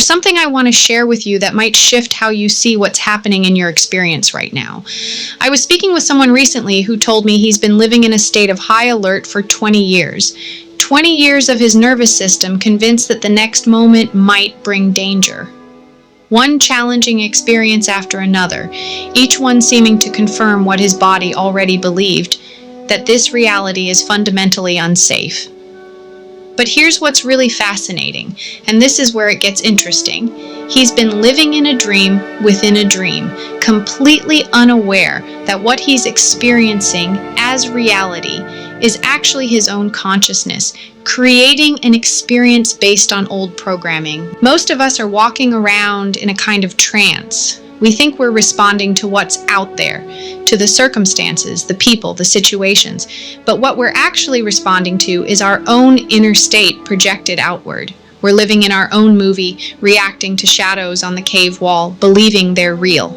There's something I want to share with you that might shift how you see what's happening in your experience right now. I was speaking with someone recently who told me he's been living in a state of high alert for 20 years. 20 years of his nervous system convinced that the next moment might bring danger. One challenging experience after another, each one seeming to confirm what his body already believed, that this reality is fundamentally unsafe. But here's what's really fascinating, and this is where it gets interesting. He's been living in a dream within a dream, completely unaware that what he's experiencing as reality is actually his own consciousness, creating an experience based on old programming. Most of us are walking around in a kind of trance. We think we're responding to what's out there, to the circumstances, the people, the situations. But what we're actually responding to is our own inner state projected outward. We're living in our own movie, reacting to shadows on the cave wall, believing they're real.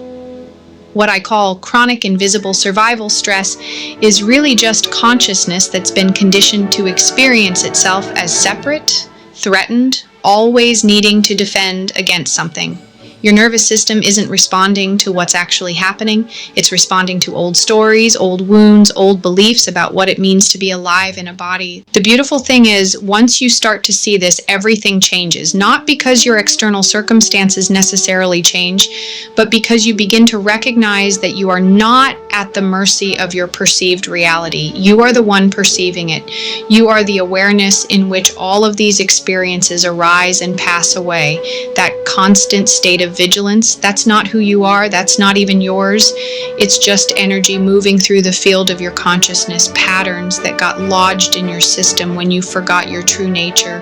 What I call chronic invisible survival stress is really just consciousness that's been conditioned to experience itself as separate, threatened, always needing to defend against something. Your nervous system isn't responding to what's actually happening. It's responding to old stories, old wounds, old beliefs about what it means to be alive in a body. The beautiful thing is, once you start to see this, everything changes. Not because your external circumstances necessarily change, but because you begin to recognize that you are not at the mercy of your perceived reality. You are the one perceiving it. You are the awareness in which all of these experiences arise and pass away. That constant state of vigilance, that's not who you are, that's not even yours. It's just energy moving through the field of your consciousness, patterns that got lodged in your system when you forgot your true nature.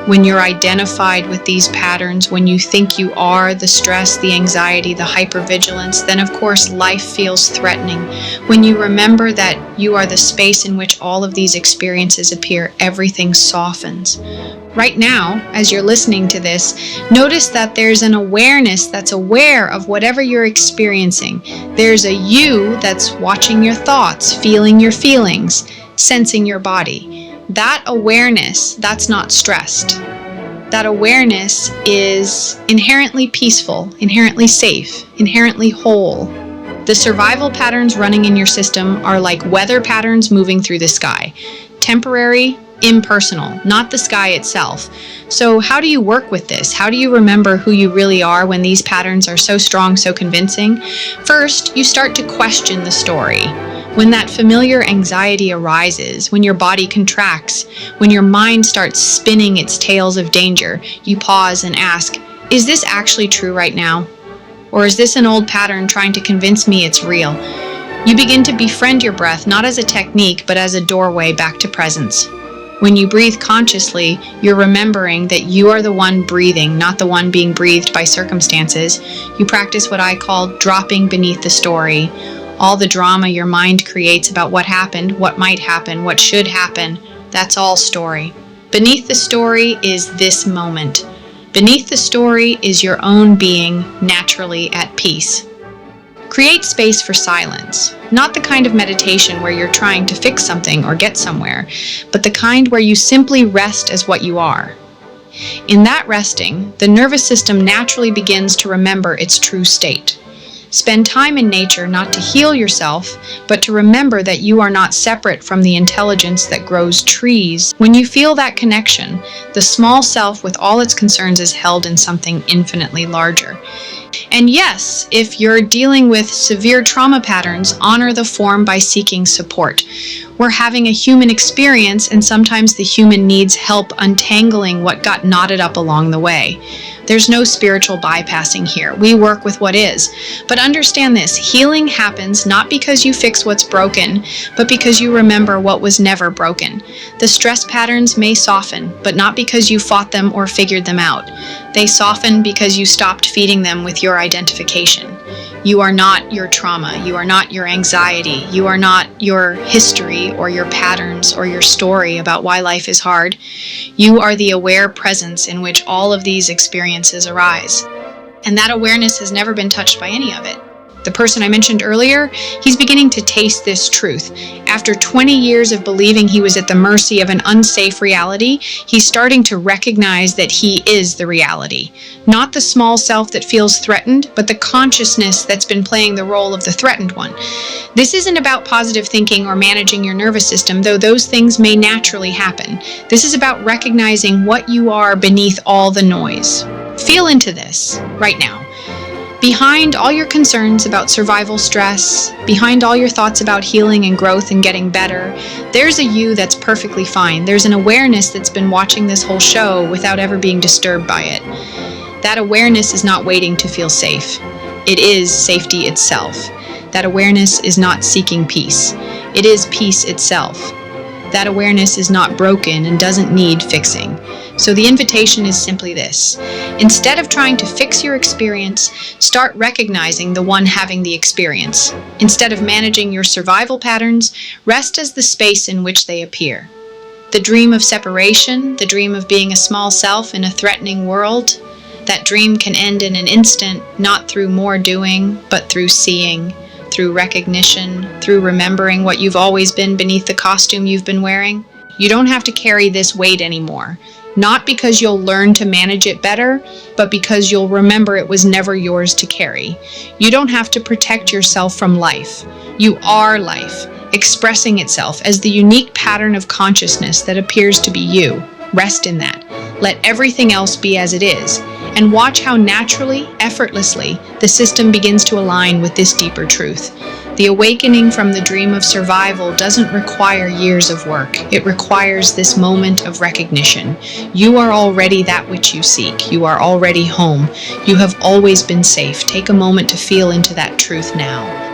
When you're identified with these patterns, when you think you are the stress, the anxiety, the hypervigilance, then of course life feels threatening. When you remember that you are the space in which all of these experiences appear, everything softens. Right now, as you're listening to this, notice that there's an awareness that's aware of whatever you're experiencing. There's a you that's watching your thoughts, feeling your feelings, sensing your body. That awareness, that's not stressed. That awareness is inherently peaceful, inherently safe, inherently whole. The survival patterns running in your system are like weather patterns moving through the sky. Temporary, impersonal, not the sky itself. So how do you work with this? How do you remember who you really are when these patterns are so strong, so convincing? First, you start to question the story. When that familiar anxiety arises, when your body contracts, when your mind starts spinning its tales of danger, you pause and ask, is this actually true right now? Or is this an old pattern trying to convince me it's real? You begin to befriend your breath, not as a technique, but as a doorway back to presence. When you breathe consciously, you're remembering that you are the one breathing, not the one being breathed by circumstances. You practice what I call dropping beneath the story. All the drama your mind creates about what happened, what might happen, what should happen, that's all story. Beneath the story is this moment. Beneath the story is your own being naturally at peace. Create space for silence, not the kind of meditation where you're trying to fix something or get somewhere, but the kind where you simply rest as what you are. In that resting, the nervous system naturally begins to remember its true state. Spend time in nature not to heal yourself, but to remember that you are not separate from the intelligence that grows trees. When you feel that connection, the small self with all its concerns is held in something infinitely larger. And yes, if you're dealing with severe trauma patterns, honor the form by seeking support. We're having a human experience, and sometimes the human needs help untangling what got knotted up along the way. There's no spiritual bypassing here. We work with what is. But understand this, healing happens not because you fix what's broken, but because you remember what was never broken. The stress patterns may soften, but not because you fought them or figured them out. They soften because you stopped feeding them with your identification. You are not your trauma. You are not your anxiety. You are not your history or your patterns or your story about why life is hard. You are the aware presence in which all of these experiences arise. And that awareness has never been touched by any of it. The person I mentioned earlier, he's beginning to taste this truth. After 20 years of believing he was at the mercy of an unsafe reality, he's starting to recognize that he is the reality. Not the small self that feels threatened, but the consciousness that's been playing the role of the threatened one. This isn't about positive thinking or managing your nervous system, though those things may naturally happen. This is about recognizing what you are beneath all the noise. Feel into this right now. Behind all your concerns about survival stress, behind all your thoughts about healing and growth and getting better, there's a you that's perfectly fine. There's an awareness that's been watching this whole show without ever being disturbed by it. That awareness is not waiting to feel safe. It is safety itself. That awareness is not seeking peace. It is peace itself. That awareness is not broken and doesn't need fixing. So the invitation is simply this. Instead of trying to fix your experience, start recognizing the one having the experience. Instead of managing your survival patterns, rest as the space in which they appear. The dream of separation, the dream of being a small self in a threatening world, that dream can end in an instant, not through more doing, but through seeing, through recognition, through remembering what you've always been beneath the costume you've been wearing. You don't have to carry this weight anymore. Not because you'll learn to manage it better, but because you'll remember it was never yours to carry. You don't have to protect yourself from life. You are life, expressing itself as the unique pattern of consciousness that appears to be you. Rest in that. Let everything else be as it is, and watch how naturally, effortlessly, the system begins to align with this deeper truth. The awakening from the dream of survival doesn't require years of work. It requires this moment of recognition. You are already that which you seek. You are already home. You have always been safe. Take a moment to feel into that truth now.